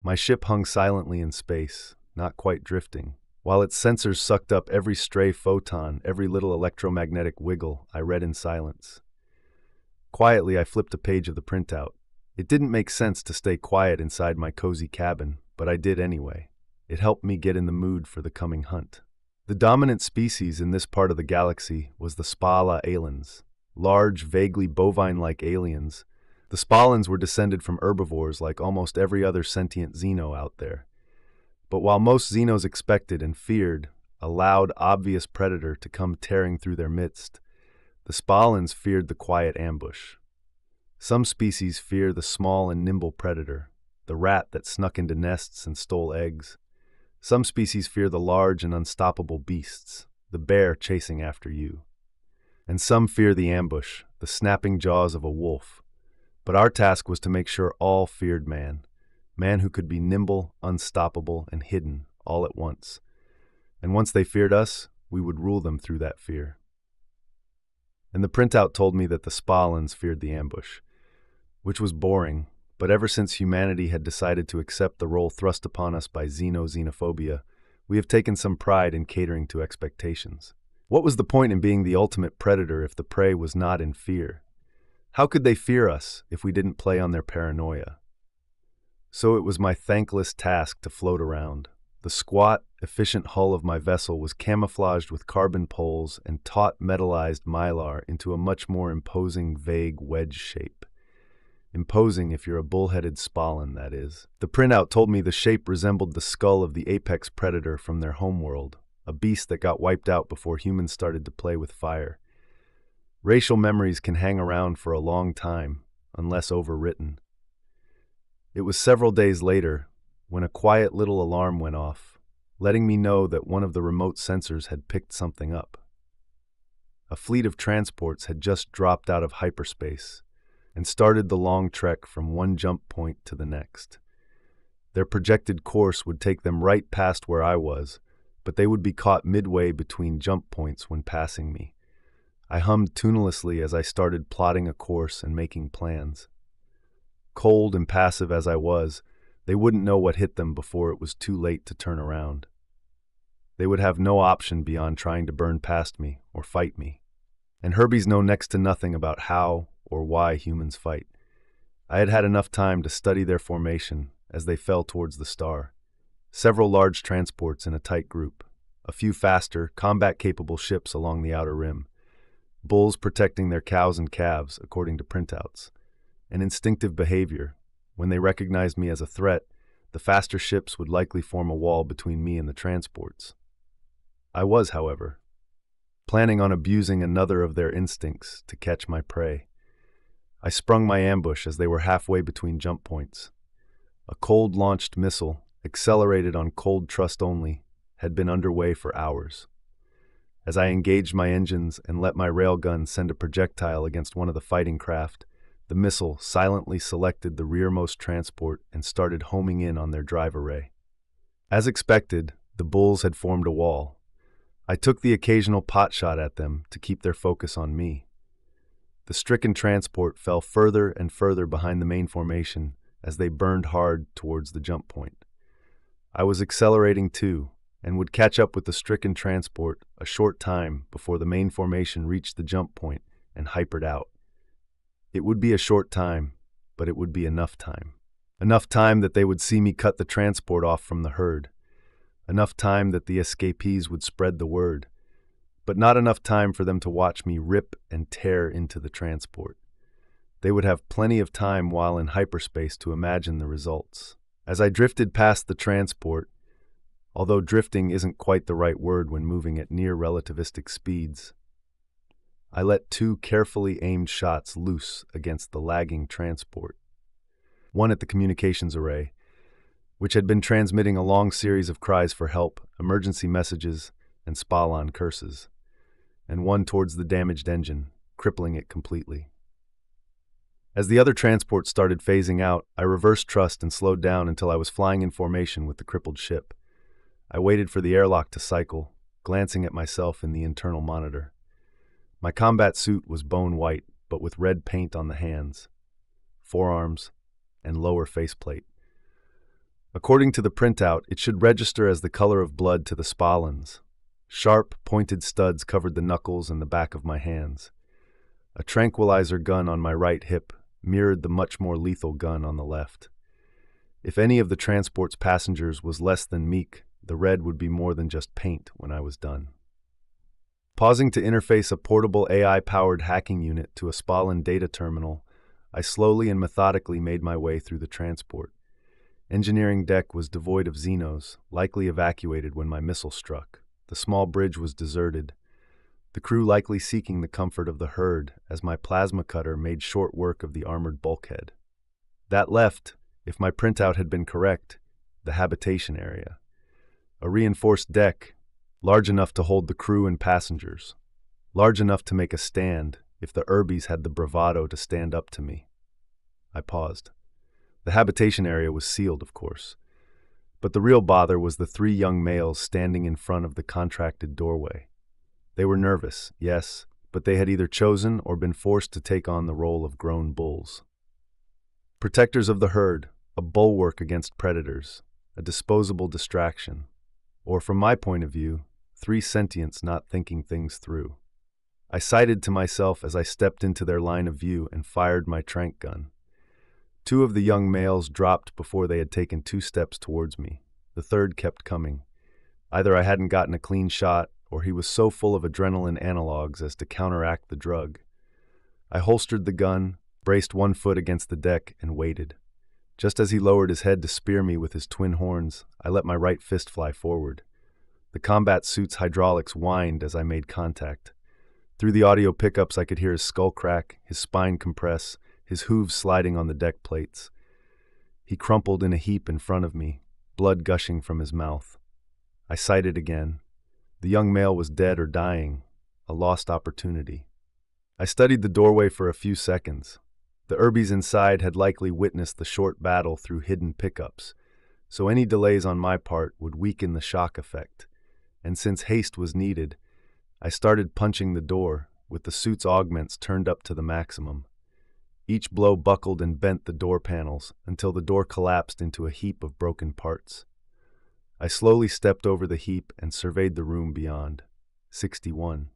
My ship hung silently in space, not quite drifting. While its sensors sucked up every stray photon, every little electromagnetic wiggle, I read in silence. Quietly, I flipped a page of the printout. It didn't make sense to stay quiet inside my cozy cabin, but I did anyway. It helped me get in the mood for the coming hunt. The dominant species in this part of the galaxy was the Spala aliens, large, vaguely bovine-like aliens. The Spalans were descended from herbivores like almost every other sentient xeno out there. But while most xenos expected and feared a loud, obvious predator to come tearing through their midst, the Spalans feared the quiet ambush. Some species fear the small and nimble predator, the rat that snuck into nests and stole eggs. Some species fear the large and unstoppable beasts, the bear chasing after you. And some fear the ambush, the snapping jaws of a wolf. But our task was to make sure all feared man who could be nimble, unstoppable, and hidden all at once. And once they feared us, we would rule them through that fear. And the printout told me that the Spalans feared the ambush, which was boring, but ever since humanity had decided to accept the role thrust upon us by xenophobia, we have taken some pride in catering to expectations. What was the point in being the ultimate predator if the prey was not in fear? How could they fear us if we didn't play on their paranoia? So it was my thankless task to float around. The squat, efficient hull of my vessel was camouflaged with carbon poles and taut metallized mylar into a much more imposing, vague wedge shape. Imposing if you're a bull-headed Spalan, that is. The printout told me the shape resembled the skull of the apex predator from their homeworld, a beast that got wiped out before humans started to play with fire. Racial memories can hang around for a long time, unless overwritten. It was several days later when a quiet little alarm went off, letting me know that one of the remote sensors had picked something up. A fleet of transports had just dropped out of hyperspace and started the long trek from one jump point to the next. Their projected course would take them right past where I was, but they would be caught midway between jump points when passing me. I hummed tunelessly as I started plotting a course and making plans. Cold and passive as I was, they wouldn't know what hit them before it was too late to turn around. They would have no option beyond trying to burn past me or fight me. And Herbies know next to nothing about how or why humans fight. I had had enough time to study their formation as they fell towards the star. Several large transports in a tight group, a few faster, combat-capable ships along the outer rim, bulls protecting their cows and calves, according to printouts. An instinctive behavior. When they recognized me as a threat, the faster ships would likely form a wall between me and the transports. I was, however, planning on abusing another of their instincts to catch my prey. I sprung my ambush as they were halfway between jump points. A cold-launched missile, accelerated on cold thrust only, had been underway for hours. As I engaged my engines and let my railgun send a projectile against one of the fighting craft, the missile silently selected the rearmost transport and started homing in on their drive array. As expected, the bulls had formed a wall. I took the occasional pot shot at them to keep their focus on me. The stricken transport fell further and further behind the main formation as they burned hard towards the jump point. I was accelerating too, and would catch up with the stricken transport a short time before the main formation reached the jump point and hypered out. It would be a short time, but it would be enough time. Enough time that they would see me cut the transport off from the herd. Enough time that the escapees would spread the word. But not enough time for them to watch me rip and tear into the transport. They would have plenty of time while in hyperspace to imagine the results. As I drifted past the transport, although drifting isn't quite the right word when moving at near relativistic speeds, I let two carefully aimed shots loose against the lagging transport. One at the communications array, which had been transmitting a long series of cries for help, emergency messages, and Spalan curses, and one towards the damaged engine, crippling it completely. As the other transport started phasing out, I reversed thrust and slowed down until I was flying in formation with the crippled ship. I waited for the airlock to cycle, glancing at myself in the internal monitor. My combat suit was bone white, but with red paint on the hands, forearms, and lower faceplate. According to the printout, it should register as the color of blood to the spalins. Sharp, pointed studs covered the knuckles and the back of my hands. A tranquilizer gun on my right hip mirrored the much more lethal gun on the left. If any of the transport's passengers was less than meek, the red would be more than just paint when I was done. Pausing to interface a portable AI-powered hacking unit to a Spalin data terminal, I slowly and methodically made my way through the transport. Engineering deck was devoid of Xenos, likely evacuated when my missile struck. The small bridge was deserted, the crew likely seeking the comfort of the herd as my plasma cutter made short work of the armored bulkhead. That left, if my printout had been correct, the habitation area. A reinforced deck, large enough to hold the crew and passengers, large enough to make a stand if the Urbies had the bravado to stand up to me. I paused. The habitation area was sealed, of course, but the real bother was the 3 young males standing in front of the contracted doorway. They were nervous, yes, but they had either chosen or been forced to take on the role of grown bulls. Protectors of the herd, a bulwark against predators, a disposable distraction, or from my point of view, 3 sentients not thinking things through. I cited to myself as I stepped into their line of view and fired my tranq gun. 2 of the young males dropped before they had taken 2 steps towards me. The third kept coming. Either I hadn't gotten a clean shot, or he was so full of adrenaline analogs as to counteract the drug. I holstered the gun, braced one foot against the deck, and waited. Just as he lowered his head to spear me with his twin horns, I let my right fist fly forward. The combat suit's hydraulics whined as I made contact. Through the audio pickups I could hear his skull crack, his spine compress, his hooves sliding on the deck plates. He crumpled in a heap in front of me, blood gushing from his mouth. I sighted again. The young male was dead or dying, a lost opportunity. I studied the doorway for a few seconds. The Urbies inside had likely witnessed the short battle through hidden pickups, so any delays on my part would weaken the shock effect. And since haste was needed, I started punching the door, with the suit's augments turned up to the maximum. Each blow buckled and bent the door panels until the door collapsed into a heap of broken parts. I slowly stepped over the heap and surveyed the room beyond. 61.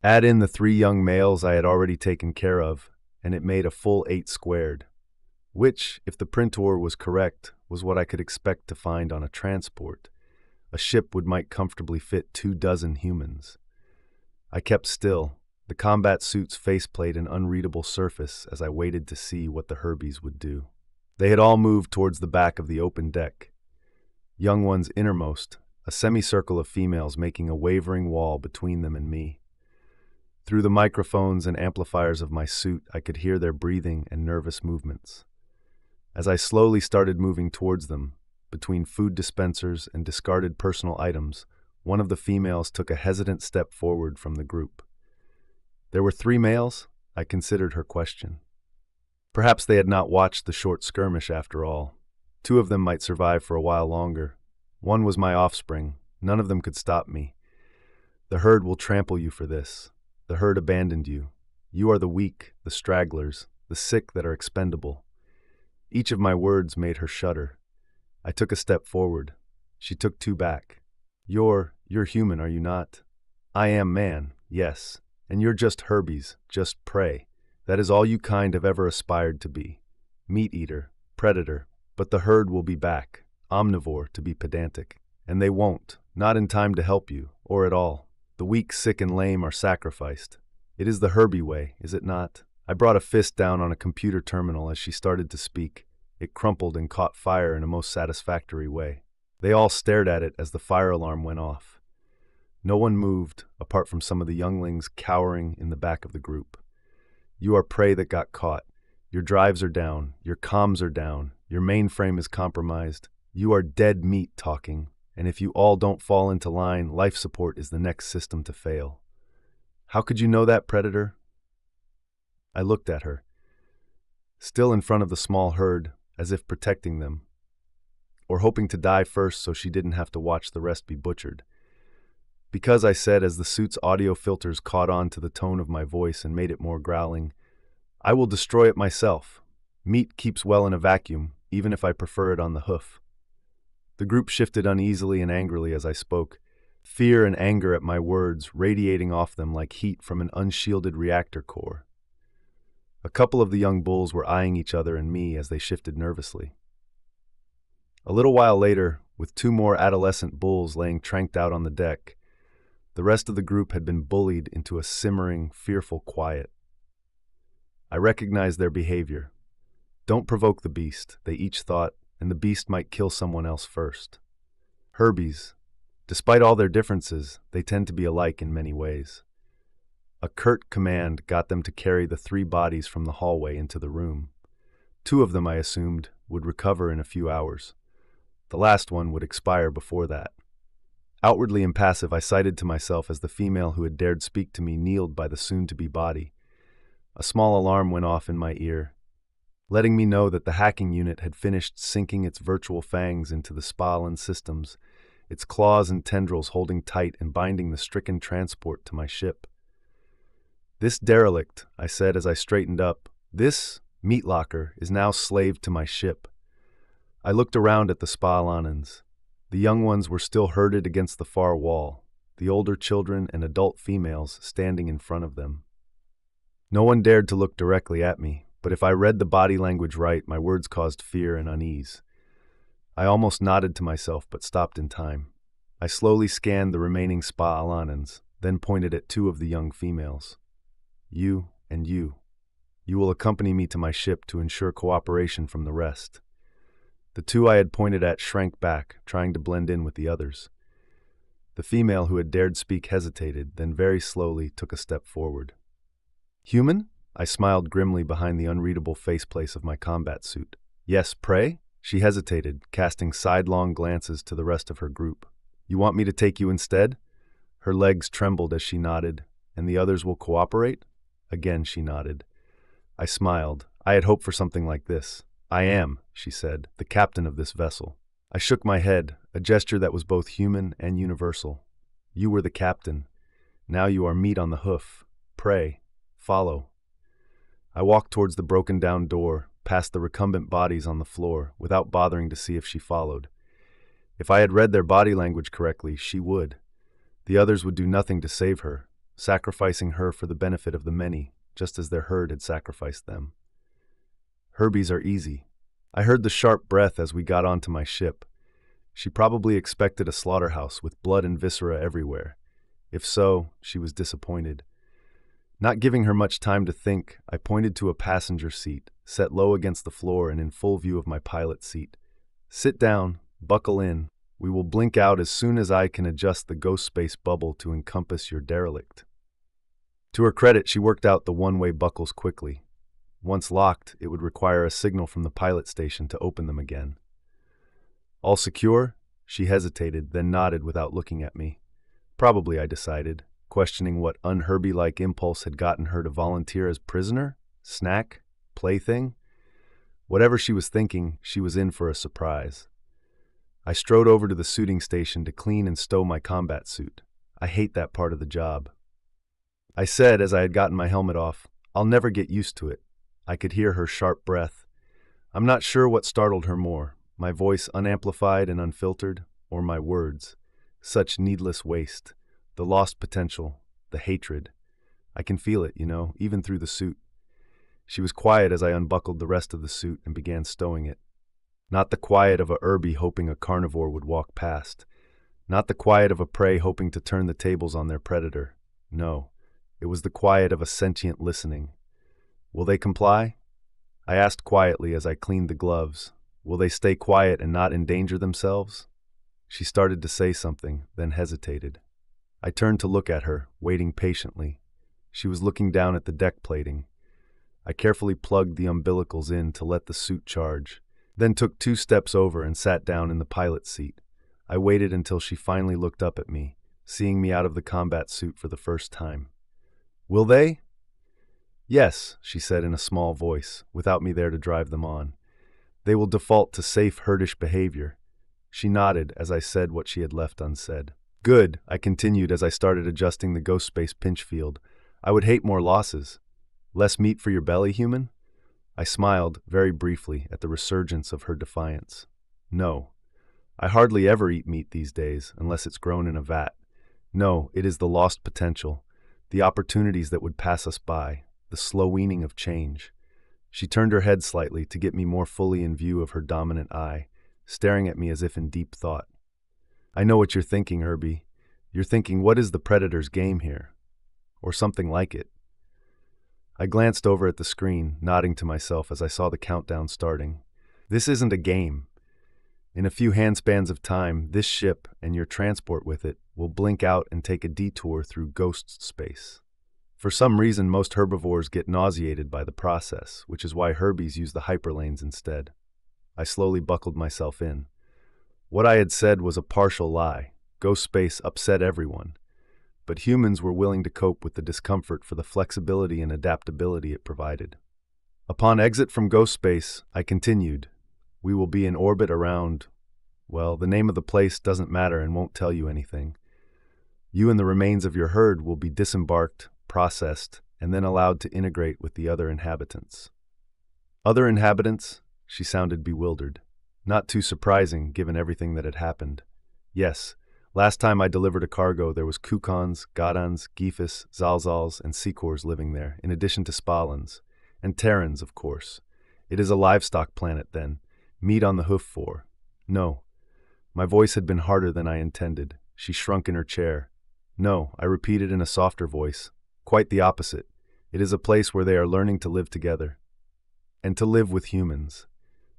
Add in the 3 young males I had already taken care of, and it made a full 8 squared, which, if the printer was correct, was what I could expect to find on a transport. A ship might comfortably fit 24 humans. I kept still, the combat suit's faceplate an unreadable surface as I waited to see what the Herbies would do. They had all moved towards the back of the open deck. Young ones innermost, a semicircle of females making a wavering wall between them and me. Through the microphones and amplifiers of my suit, I could hear their breathing and nervous movements. As I slowly started moving towards them, between food dispensers and discarded personal items, one of the females took a hesitant step forward from the group. There were 3 males? I considered her question. Perhaps they had not watched the short skirmish after all. 2 of them might survive for a while longer. One was my offspring. None of them could stop me. The herd will trample you for this. The herd abandoned you. You are the weak, the stragglers, the sick that are expendable. Each of my words made her shudder. I took a step forward. She took 2 back. You're human, are you not? I am man, yes. And you're just Herbies, just prey. That is all you kind have ever aspired to be. Meat eater, predator. But the herd will be back, omnivore to be pedantic. And they won't, not in time to help you, or at all. The weak, sick, and lame are sacrificed. It is the Herbie way, is it not? I brought a fist down on a computer terminal as she started to speak. It crumpled and caught fire in a most satisfactory way. They all stared at it as the fire alarm went off. No one moved, apart from some of the younglings cowering in the back of the group. You are prey that got caught. Your drives are down, your comms are down, your mainframe is compromised. You are dead meat talking, and if you all don't fall into line, life support is the next system to fail. How could you know that, Predator? I looked at her, still in front of the small herd, as if protecting them, or hoping to die first so she didn't have to watch the rest be butchered. Because I said, as the suit's audio filters caught on to the tone of my voice and made it more growling, I will destroy it myself. Meat keeps well in a vacuum, even if I prefer it on the hoof. The group shifted uneasily and angrily as I spoke, fear and anger at my words radiating off them like heat from an unshielded reactor core. A couple of the young bulls were eyeing each other and me as they shifted nervously. A little while later, with two more adolescent bulls laying tranked out on the deck, the rest of the group had been bullied into a simmering, fearful quiet. I recognized their behavior. Don't provoke the beast, they each thought, and the beast might kill someone else first. Herbies. Despite all their differences, they tend to be alike in many ways. A curt command got them to carry the 3 bodies from the hallway into the room. 2 of them, I assumed, would recover in a few hours. The last one would expire before that. Outwardly impassive, I cited to myself as the female who had dared speak to me kneeled by the soon-to-be body. A small alarm went off in my ear, letting me know that the hacking unit had finished sinking its virtual fangs into the Spahlen systems, its claws and tendrils holding tight and binding the stricken transport to my ship. This derelict, I said as I straightened up, this meat locker is now slave to my ship. I looked around at the Spahlanans. The young ones were still herded against the far wall, the older children and adult females standing in front of them. No one dared to look directly at me, but if I read the body language right, my words caused fear and unease. I almost nodded to myself, but stopped in time. I slowly scanned the remaining Spahlanans, then pointed at 2 of the young females. You and you. You will accompany me to my ship to ensure cooperation from the rest. The 2 I had pointed at shrank back, trying to blend in with the others. The female who had dared speak hesitated, then very slowly took a step forward. Human? I smiled grimly behind the unreadable faceplace of my combat suit. Yes, pray? She hesitated, casting sidelong glances to the rest of her group. You want me to take you instead? Her legs trembled as she nodded. And the others will cooperate? Again she nodded. I smiled. I had hoped for something like this. I am, she said, the captain of this vessel. I shook my head, a gesture that was both human and universal. You were the captain. Now you are meat on the hoof. Pray, follow. I walked towards the broken-down door, past the recumbent bodies on the floor, without bothering to see if she followed. If I had read their body language correctly, she would. The others would do nothing to save her, sacrificing her for the benefit of the many, just as their herd had sacrificed them. Herbies are easy. I heard the sharp breath as we got onto my ship. She probably expected a slaughterhouse with blood and viscera everywhere. If so, she was disappointed. Not giving her much time to think, I pointed to a passenger seat, set low against the floor and in full view of my pilot seat. Sit down, buckle in. We will blink out as soon as I can adjust the ghost space bubble to encompass your derelict. To her credit, she worked out the one-way buckles quickly. Once locked, it would require a signal from the pilot station to open them again. All secure? She hesitated, then nodded without looking at me. Probably, I decided, questioning what un-Herbie-like impulse had gotten her to volunteer as prisoner, snack, plaything. Whatever she was thinking, she was in for a surprise. I strode over to the suiting station to clean and stow my combat suit. I hate that part of the job. I said as I had gotten my helmet off, I'll never get used to it. I could hear her sharp breath. I'm not sure what startled her more, my voice unamplified and unfiltered, or my words. Such needless waste, the lost potential, the hatred. I can feel it, even through the suit. She was quiet as I unbuckled the rest of the suit and began stowing it. Not the quiet of a Herbie hoping a carnivore would walk past. Not the quiet of a prey hoping to turn the tables on their predator. No, it was the quiet of a sentient listening. Will they comply? I asked quietly as I cleaned the gloves. Will they stay quiet and not endanger themselves? She started to say something, then hesitated. I turned to look at her, waiting patiently. She was looking down at the deck plating. I carefully plugged the umbilicals in to let the suit charge, then took 2 steps over and sat down in the pilot's seat. I waited until she finally looked up at me, seeing me out of the combat suit for the first time. Will they? Yes, she said in a small voice, without me there to drive them on. They will default to safe herdish behavior. She nodded as I said what she had left unsaid. Good, I continued as I started adjusting the ghost space pinch field. I would hate more losses. Less meat for your belly, human? I smiled, very briefly, at the resurgence of her defiance. No. I hardly ever eat meat these days, unless it's grown in a vat. No, it is the lost potential, the opportunities that would pass us by, the slow weaning of change. She turned her head slightly to get me more fully in view of her dominant eye, staring at me as if in deep thought. I know what you're thinking, Herbie. You're thinking, what is the predator's game here? Or something like it. I glanced over at the screen, nodding to myself as I saw the countdown starting. This isn't a game. In a few handspans of time, this ship, and your transport with it, will blink out and take a detour through ghost space. For some reason, most herbivores get nauseated by the process, which is why Herbies use the hyperlanes instead. I slowly buckled myself in. What I had said was a partial lie. Ghost space upset everyone. But humans were willing to cope with the discomfort for the flexibility and adaptability it provided. Upon exit from ghost space, I continued. We will be in orbit around, well, the name of the place doesn't matter and won't tell you anything. You and the remains of your herd will be disembarked, processed, and then allowed to integrate with the other inhabitants. Other inhabitants? She sounded bewildered. Not too surprising, given everything that had happened. Yes, last time I delivered a cargo, there was Kukons, Gadans, Gifis, Zalzals, and Secors living there, in addition to Spalans. And Terrans, of course. It is a livestock planet, then. Meat on the hoof for. No. My voice had been harder than I intended. She shrunk in her chair. No, I repeated in a softer voice. Quite the opposite. It is a place where they are learning to live together. And to live with humans.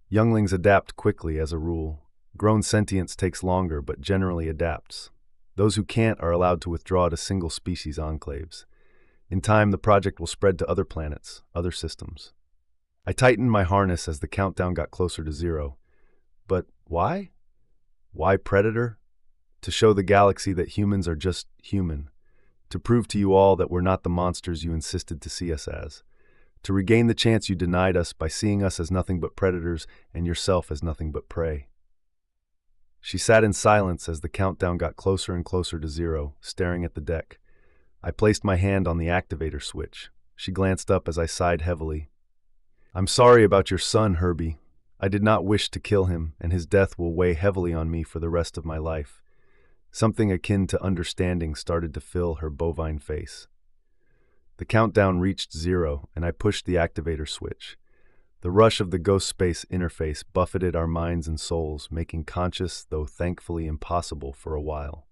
Younglings adapt quickly, as a rule. Grown sentience takes longer, but generally adapts. Those who can't are allowed to withdraw to single-species enclaves. In time, the project will spread to other planets, other systems. I tightened my harness as the countdown got closer to 0. But why? Why Predator? To show the galaxy that humans are just human. To prove to you all that we're not the monsters you insisted to see us as. To regain the chance you denied us by seeing us as nothing but predators and yourself as nothing but prey. She sat in silence as the countdown got closer and closer to 0, staring at the deck. I placed my hand on the activator switch. She glanced up as I sighed heavily. I'm sorry about your son, Herbie. I did not wish to kill him, and his death will weigh heavily on me for the rest of my life. Something akin to understanding started to fill her bovine face. The countdown reached 0, and I pushed the activator switch. The rush of the ghost space interface buffeted our minds and souls, making conscious, though thankfully impossible for a while.